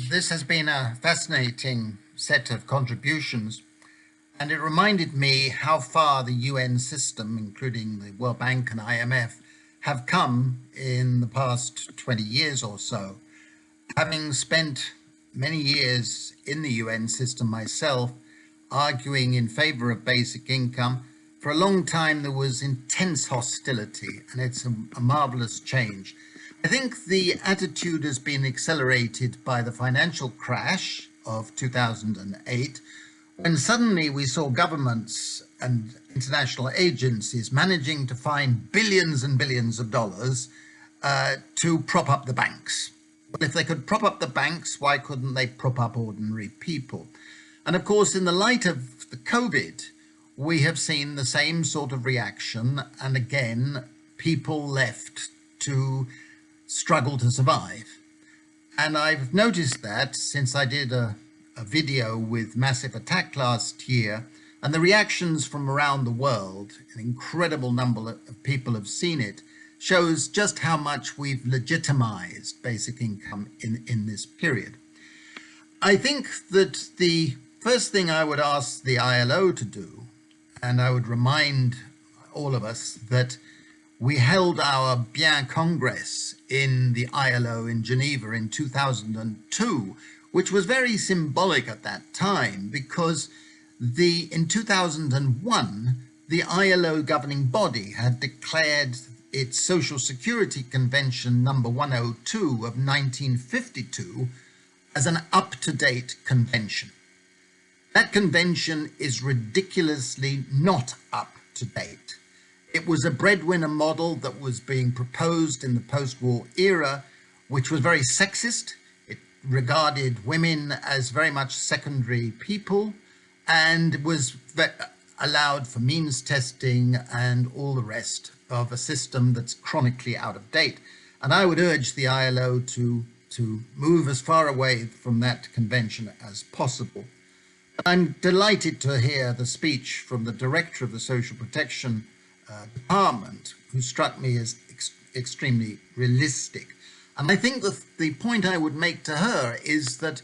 This has been a fascinating set of contributions, and it reminded me how far the UN system, including the World Bank and IMF, have come in the past 20 years or so. Having spent many years in the UN system myself, arguing in favor of basic income, for a long time there was intense hostility, and it's a marvelous change. I think the attitude has been accelerated by the financial crash of 2008, when suddenly we saw governments and international agencies managing to find billions and billions of dollars to prop up the banks. Well, if they could prop up the banks, why couldn't they prop up ordinary people? And of course, in the light of the COVID, we have seen the same sort of reaction, and again, people left to struggle to survive. And I've noticed that since I did a video with Massive Attack last year, and the reactions from around the world, an incredible number of people have seen it, shows just how much we've legitimized basic income in this period. I think that the first thing I would ask the ILO to do, and I would remind all of us that we held our Bien Congress in the ILO in Geneva in 2002, which was very symbolic at that time because in 2001, the ILO governing body had declared its Social Security Convention number 102 of 1952 as an up-to-date convention. That convention is ridiculously not up to date. It was a breadwinner model that was being proposed in the post-war era, which was very sexist. It regarded women as very much secondary people and was allowed for means testing and all the rest of a system that's chronically out of date. And I would urge the ILO to move as far away from that convention as possible. I'm delighted to hear the speech from the director of the Social Protection Department, who struck me as extremely realistic. And I think that the point I would make to her is that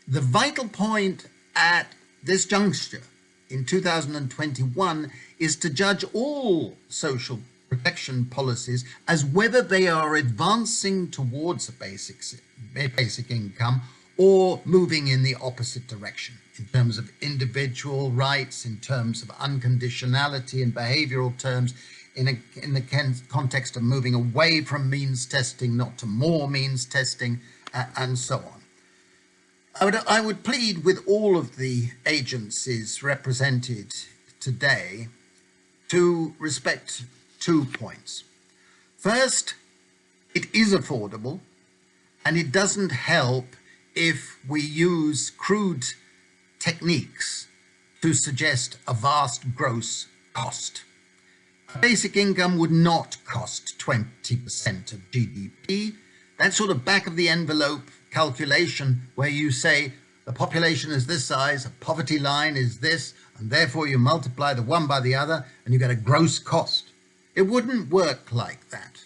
the vital point at this juncture in 2021 is to judge all social protection policies as whether they are advancing towards a basic income or moving in the opposite direction in terms of individual rights, in terms of unconditionality in behavioral terms, in the context of moving away from means testing, not to more means testing, and so on. I would plead with all of the agencies represented today to respect 2 points. First, it is affordable, and it doesn't help if we use crude techniques to suggest a vast gross cost. A basic income would not cost 20% of GDP. That sort of back of the envelope calculation where you say the population is this size, a poverty line is this, and therefore you multiply the one by the other and you get a gross cost. It wouldn't work like that.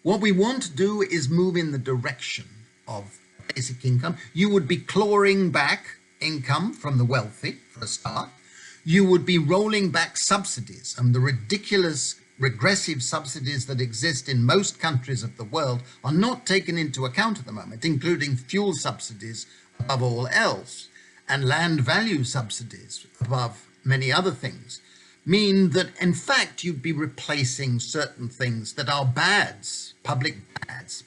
What we want to do is move in the direction of basic income. You would be clawing back income from the wealthy, for a start. You would be rolling back subsidies, and the ridiculous regressive subsidies that exist in most countries of the world are not taken into account at the moment, including fuel subsidies above all else, and land value subsidies above many other things, mean that in fact you'd be replacing certain things that are bads, public bads.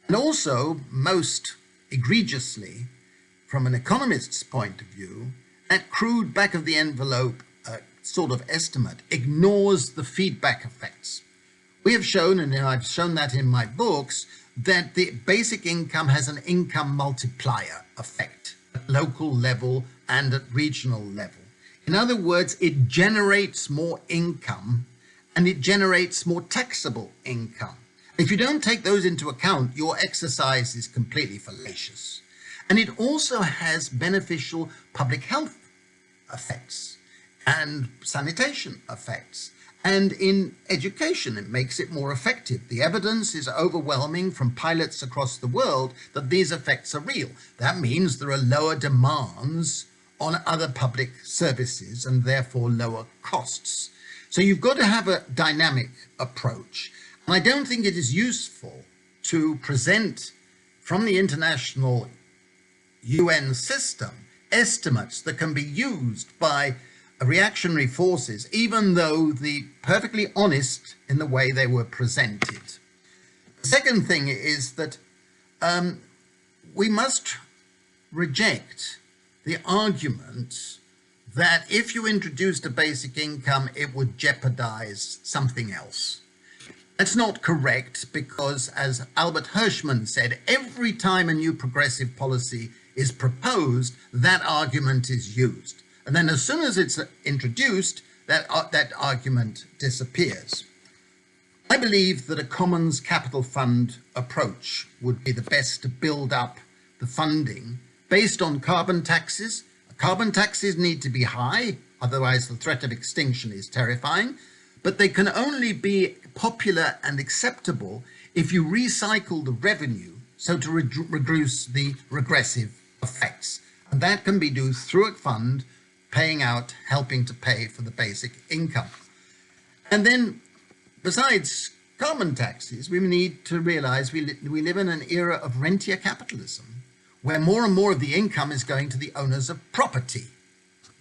And also, most egregiously, from an economist's point of view, that crude back of the envelope sort of estimate ignores the feedback effects. We have shown, and I've shown that in my books, that the basic income has an income multiplier effect at local level and at regional level. In other words, it generates more income and it generates more taxable income. If you don't take those into account, your exercise is completely fallacious. And it also has beneficial public health effects and sanitation effects And in education, it makes it more effective. The evidence is overwhelming from pilots across the world that these effects are real. That means there are lower demands on other public services and therefore lower costs. So you've got to have a dynamic approach. And I don't think it is useful to present from the international UN system estimates that can be used by reactionary forces, even though they're perfectly honest in the way they were presented. The second thing is that we must reject the argument that if you introduced a basic income, it would jeopardize something else. That's not correct, because as Albert Hirschman said, every time a new progressive policy is proposed, that argument is used. And then as soon as it's introduced, that argument disappears. I believe that a commons capital fund approach would be the best to build up the funding based on carbon taxes. Carbon taxes need to be high, otherwise the threat of extinction is terrifying, but they can only be popular and acceptable if you recycle the revenue so to reduce the regressive effects. And that can be done through a fund paying out, helping to pay for the basic income. And then, besides carbon taxes, we need to realize we live in an era of rentier capitalism, where more and more of the income is going to the owners of property,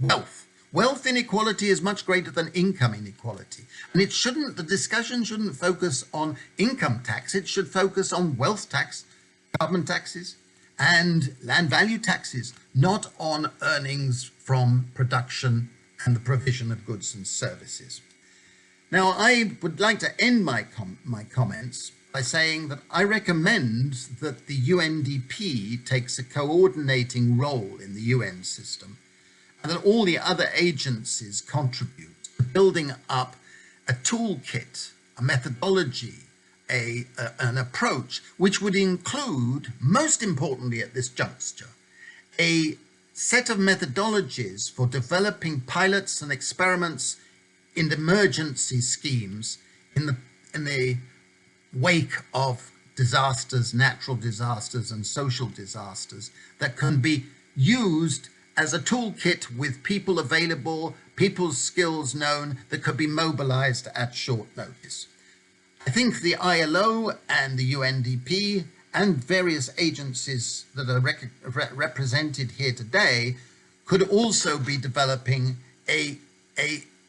wealth. Wealth inequality is much greater than income inequality. And the discussion shouldn't focus on income tax, it should focus on wealth tax, carbon taxes, and land value taxes, not on earnings from production and the provision of goods and services. Now, I would like to end my comments by saying that I recommend that the UNDP takes a coordinating role in the UN system, and that all the other agencies contribute to building up a toolkit, a methodology, an approach which would include, most importantly at this juncture, a set of methodologies for developing pilots and experiments in emergency schemes in the wake of disasters, natural disasters and social disasters, that can be used as a toolkit with people available, people's skills known, that could be mobilized at short notice. I think the ILO and the UNDP and various agencies that are represented here today could also be developing a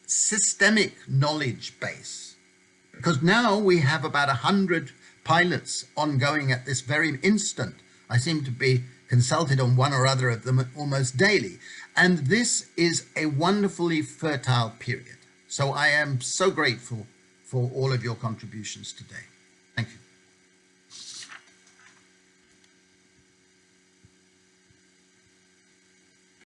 systemic knowledge base. Because now we have about 100 pilots ongoing at this very instant. I seem to be consulted on one or other of them almost daily. And this is a wonderfully fertile period. So I am so grateful for all of your contributions today. Thank you.